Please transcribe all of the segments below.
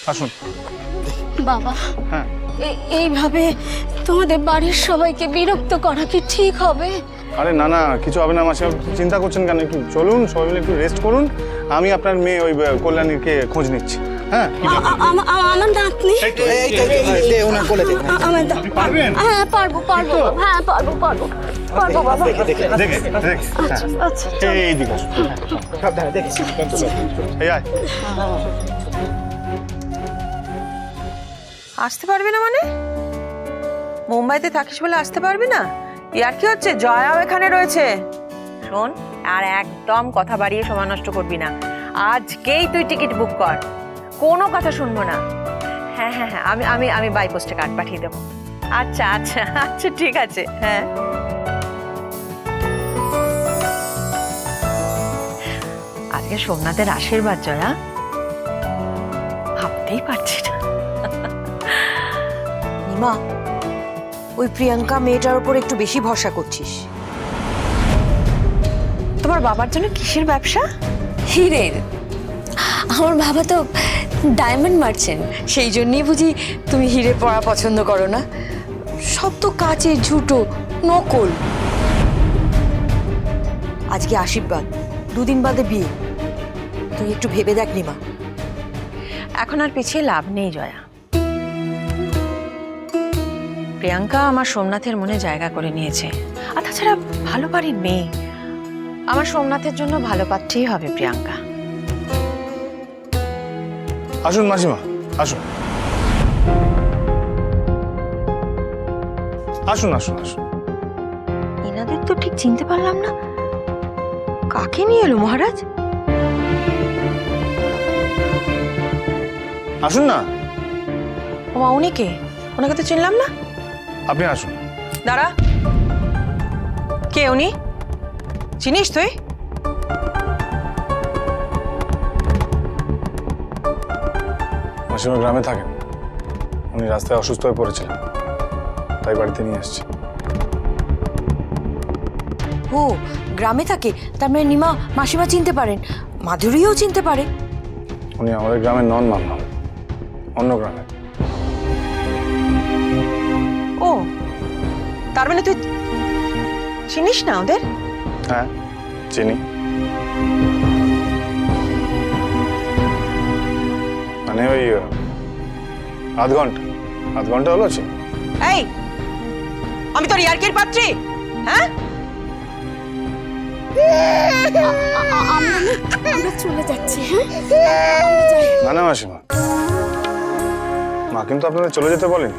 আসুন। বাবা, হ্যাঁ, এইভাবে তোমাদের বাড়ির সবাইকে বিরক্ত করা কি ঠিক হবে? আরে না না, কিছু হবে না মাসিমা, চিন্তা করছেন কেন? একটু চলুন, সবাই মিলে একটু রেস্ট করুন। আমি আপনার মেয়ে ওই কল্যাণীকে খোঁজ নিচ্ছি। হ্যাঁ, আমার নাতনি ওনার কোলে দে। পারবেন? হ্যাঁ পারবো পারবো হ্যাঁ পারবো পারবো পারবো বাবা। দেখে আচ্ছা এই দিকে আসুন। সাবধানে দেখেছি। এই আয়। আসতে পারবি না মানে? মুম্বাইতে থাকিস বলে আসতে পারবি না? ইয়ার কি হচ্ছে? জয়াও এখানে রয়েছে। শোন, আর একদম কথা বাড়িয়ে সময় নষ্ট করবি না। আজকেই তুই টিকিট বুক কর, কোনো কথা শুনবো না। হ্যাঁ হ্যাঁ হ্যাঁ, আমি আমি আমি বাই পোস্টে কার্ড পাঠিয়ে দেবো। আচ্ছা আচ্ছা আচ্ছা, ঠিক আছে। হ্যাঁ, আজকে সোমনাথের আশীর্বাদ জয়া, ভাবতেই পারছি না। নিমা, ওই প্রিয়াঙ্কা মেয়েটার উপর একটু বেশি ভরসা করছিস। তোমার বাবার জন্য কিসের ব্যবসা? হিরের। আমার বাবা তো ডায়মন্ড মার্চেন্ট। সেই জন্যই বুঝি তুমি হিরে পরা পছন্দ করো না? সব তো কাচের, ঝুটো, নকল। আজকে আশীর্বাদ, দুদিন বাদে বিয়ে। তুই একটু ভেবে দেখ নিমা। এখন আর পিছিয়ে লাভ নেই জয়া। প্রিয়াঙ্কা আমার সোমনাথের মনে জায়গা করে নিয়েছে, আর তাছাড়া ভালো বাড়ির মেয়ে। আমার সোমনাথের জন্য ভালো পাত্রই হবে প্রিয়াঙ্কা। আসুন মাসিমা, আসুন আসুন আসুন আসুন। এনাদের তো ঠিক চিনতে পারলাম না, কাকে নিয়ে এলো মহারাজ? আসুন না, ও মা, উনি কে? ওনাকে তো চিনলাম না। আপনি আসুন। দাঁড়া, কে উনি? চিনিস তুই? মাসিমা গ্রামে থাকেন, উনি রাস্তায় অসুস্থ হয়ে পড়েছিলেন, তাই বাড়িতে নিয়ে আসছি। ও গ্রামে থাকে, তার মানে নিমা মাসিমা চিনতে পারেন, মাধুরীও চিনতে পারে। উনি আমাদের গ্রামের নন মামা, অন্য গ্রামে। ও, তার মানে তুই চিনিস না ওদের? হ্যাঁ, চিনি। মানে ওই আধ ঘন্টা হলো চিনি। এই, আমি তোর ইয়ার্কির পাত্রী? হ্যাঁ, আমরা চলে যাচ্ছি। হ্যাঁ আমরা যাই। না না মাসিমা, মা কিন্তু আপনাদের চলে যেতে বলেনি,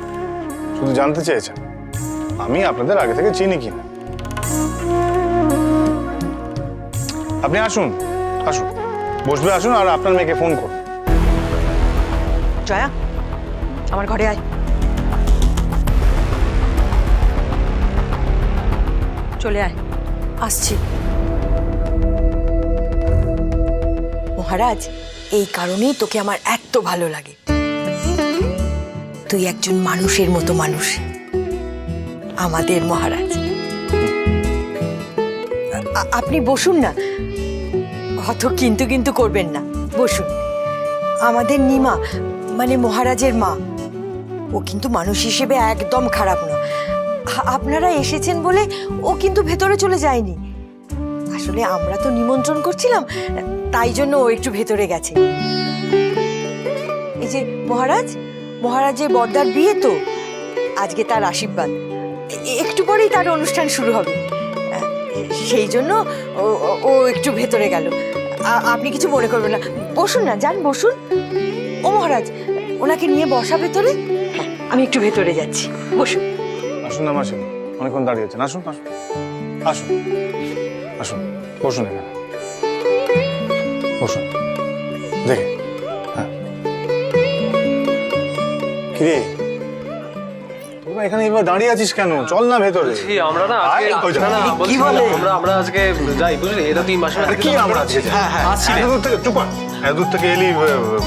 শুধু জানতে চেয়েছেন আমি আপনাদের আগে থেকে চিনি কিনা। আপনি আসুন, আসুন বসবে, আসুন, আর আপনার মেয়েকে ফোন করুন। জয়া, আমার ঘরে আয়। চলে আয়। আসছি। মহারাজ, এই কারণেই তোকে আমার এত ভালো লাগে। তুই একজন মানুষের মতো মানুষ, আমাদের মহারাজ। আপনি বসুন না, অত কিন্তু কিন্তু করবেন না, বসুন। আমাদের নিমা মানে মহারাজের মা, ও কিন্তু মানুষ হিসেবে একদম খারাপ না। আপনারা এসেছেন বলে ও কিন্তু ভেতরে চলে যায়নি। আসলে আমরা তো নিমন্ত্রণ করছিলাম, তাই জন্য ও একটু ভেতরে গেছে। এই যে মহারাজের বর্দার বিয়ে তো, আজকে তার আশীর্বাদ, একটু পরেই তার অনুষ্ঠান শুরু হবে, সেই জন্য ও একটু ভেতরে গেল। আপনি কিছু মনে করবেন না, বসুন না, যান বসুন। ও মহারাজ, ওনাকে নিয়ে বসা ভেতরে। হ্যাঁ, আমি একটু ভেতরে যাচ্ছি, বসুন। আসুন না মাসিমা, অনেকক্ষণ দাঁড়িয়ে আছেন, আসুন আসুন আসুন আসুন, বসুন এখানে, বসুন। দেখে, হ্যাঁ, কিরে তোরা এখানে এবার দাঁড়িয়ে আছিস কেন? চল না ভেতরে। আমরা না আজকে না না কি বলে? আমরা আজকে যাই, বুঝলি? এটা তুই মাসে কি আমরা আজকে যাই? এত দূর থেকে চুপ কর। এত দূর থেকে এলি,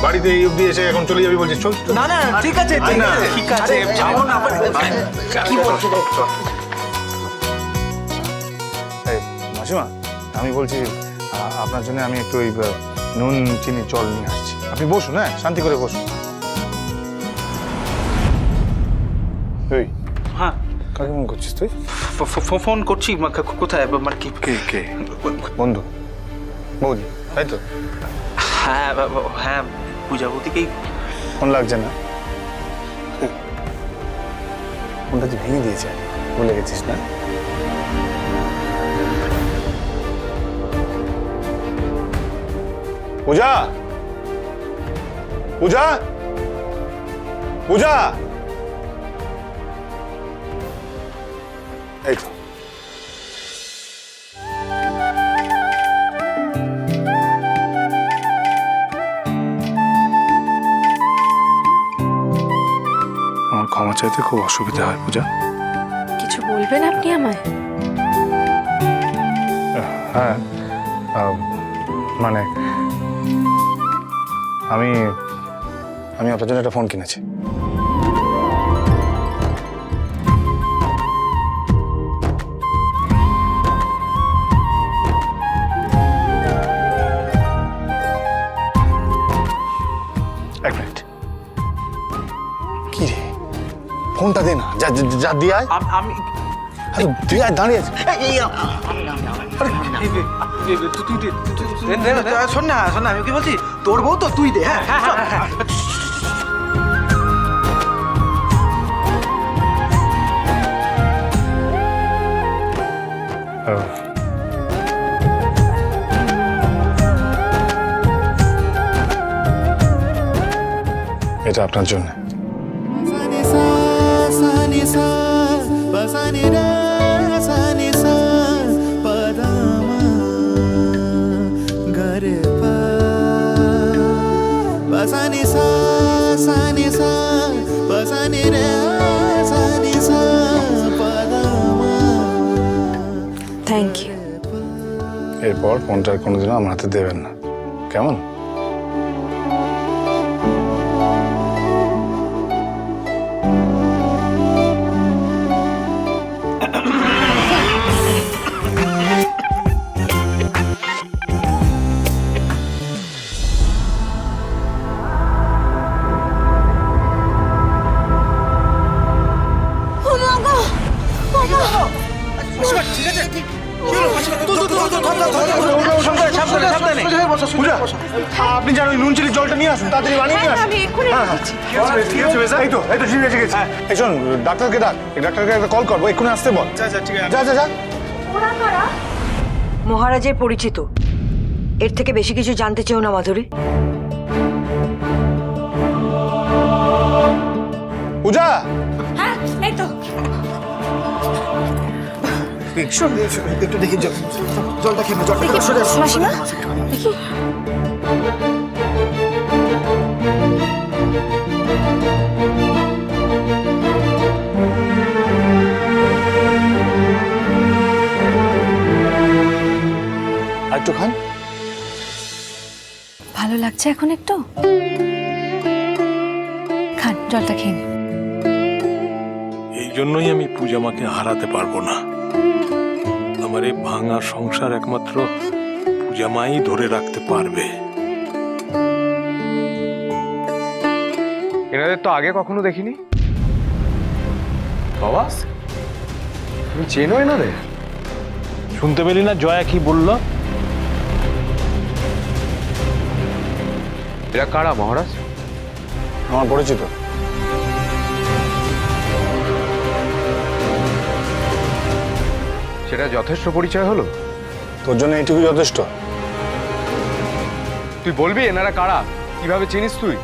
বাড়িতে এই অবধি এসে এখন চলে যাবি বলছিস? চল চল। না না ঠিক আছে আয় না। ঠিক আছে, যাবো না। কি বলছো? এই, মাসিমা, আমি বলছি আপনার জন্য আমি একটু ওই নুন চিনি জল নিয়ে আসছি, আপনি বসুন, হ্যাঁ শান্তি করে বসুন। তুই হ্যাঁ কাকে মনে করছিস তুই? ফোন করছি কোথায় মানে কি কে বন্ধু বৌদি তাই তো? হ্যাঁ হ্যাঁ পূজাবতীকেই ফোন লাগছে না? ফোনটা তুই ভেঙে দিয়েছে, ভুলে গেছিস না? পূজা পূজা পূজা, এই তো আমার ক্ষমা চাইতে খুব অসুবিধা হয় পূজা। কিছু বলবেন আপনি আমায়? হ্যাঁ মানে আমি আমি আপনার জন্য একটা ফোন কিনেছি। এক মিনিট, কি রে ফোনটা দে না, যা যা- যা দিয়ে আয়। আমি আরে দিয়ে আয়, দাঁড়িয়ে আছে। শোন না আমি কি বলছি, তোর বউ তো তুই দে। হ্যাঁ এটা আপনার জন্য। Thank you. এরপর ফোনটা কোনোদিনও আমার হাতে দেবেন না, কেমন? আপনি জানো নুন চিলির জলটা নিয়ে আসুন, তাড়াতাড়ি বানিয়ে নিয়ে আসুন। আমি এক্ষুনি এই তো ঠিক আছে গেছে। এই শোন, ডাক্তারকে ডাক, এই ডাক্তারকে একটা কল করবো, এক্ষুনি আসতে বল। যা যা যা। মহারাজের পরিচিত, এর থেকে বেশি কিছু জানতে চেও না মাধুরী। পূজা, হ্যাঁ এই তো একটু দেখি জলটা খেয়ে জলটা মাসিমা দেখি। আর একটু খান। ভালো লাগছে এখন একটু? খান, জলটা খেয়ে নিন। এই জন্যই আমি পূজা মাকে হারাতে পারবো না। আমার এই ভাঙা সংসার একমাত্র পূজা মাই ধরে রাখতে পারবে। এনাদের তো আগে কখনো দেখিনি। বাবা, তুমি চেনো এনাদের? শুনতে পেলি না জয়া কি বলল? এরা কারা মহারাজ? আমার পরিচিত। সেটা যথেষ্ট পরিচয় হলো? তোর জন্য এইটুকু যথেষ্ট। তুই বলবি এনারা কারা, কিভাবে চিনিস তুই?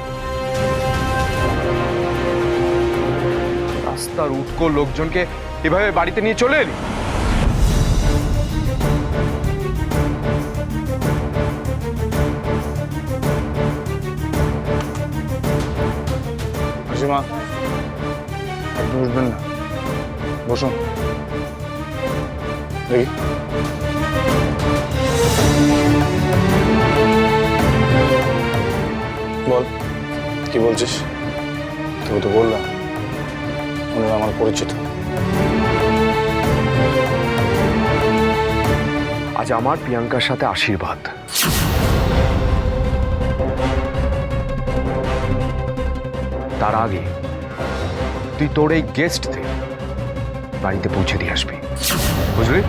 রাস্তার উটকো লোকজনকে এভাবে বাড়িতে নিয়ে চলে এলি? মাসিমা, আপনি বুঝবেন না, বসুন দেখি। বল, কি বলছিস? তোকে তো বললাম উনি আমার পরিচিত। আজ আমার প্রিয়াঙ্কার সাথে আশীর্বাদ। তার আগে তুই তোর এই গেস্টদের বাড়িতে পৌঁছে দিয়ে আসবি, বুঝলি?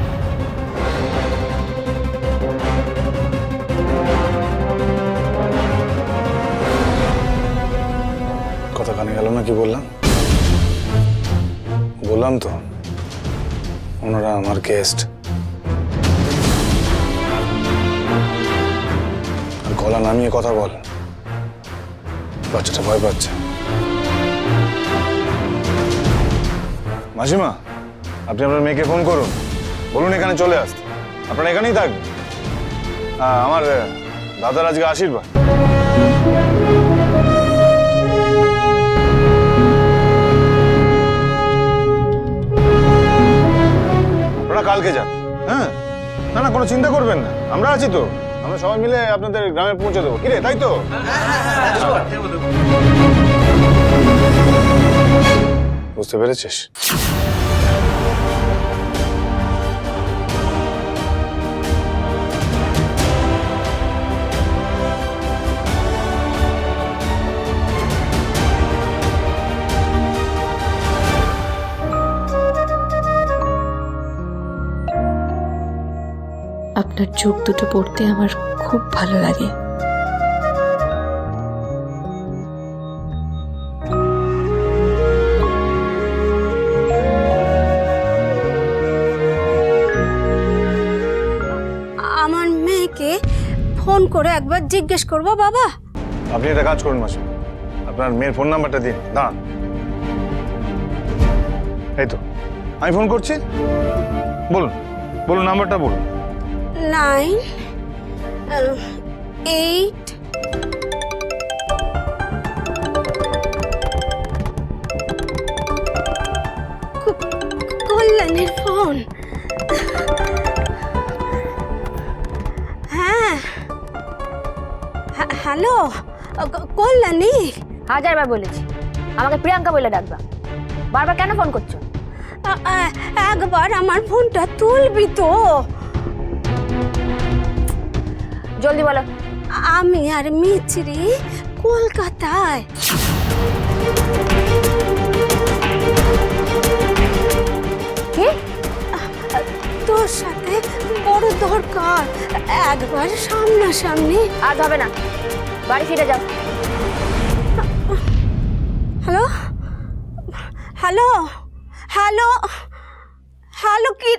কথা কানে গেল না কি বললাম? বললাম তো ওনারা আমার গেস্ট। আর গলা নামিয়ে কথা বল, বাচ্চাটা ভয় পাচ্ছে। মাসিমা, আপনি আপনার মেয়েকে ফোন করুন, বলুন এখানে চলে আসতে। আপনারা এখানেই থাকবেন। আমার দাদার আজকে আশীর্বাদ। আপনারা কালকে যান। হ্যাঁ, না না, কোনো চিন্তা করবেন না, আমরা আছি তো। আমরা সবাই মিলে আপনাদের গ্রামে পৌঁছে দেবো। কিরে, তাই তো? বুঝতে পেরেছিস? আপনার চোখ দুটো পড়তে আমার খুব ভালো লাগে। আমার মেয়েকে ফোন করে একবার জিজ্ঞেস করবো বাবা। আপনি একটা কাজ করুন মাসি, আপনার মেয়ের ফোন নাম্বারটা দিন। দাঁড়ান, এই তো আমি ফোন করছি। বলুন বলুন, নাম্বারটা বলুন। 9 8 কল্যাণের ফোন। হ্যাঁ, হ্যালো কল্যাণী। হাজারবার বলেছি আমাকে প্রিয়াঙ্কা বলে ডাকবা, বারবার কেন ফোন করছো? একবার আমার ফোনটা তুলবি তো? জলদি বলো। আমি আর মিছরি কলকাতায়। কি? তোর সাথে বড় দরকার, একবার সামনাসামনি। আজ হবে না, বাড়ি ফিরে যাও। হ্যালো হ্যালো হ্যালো হ্যালো, কি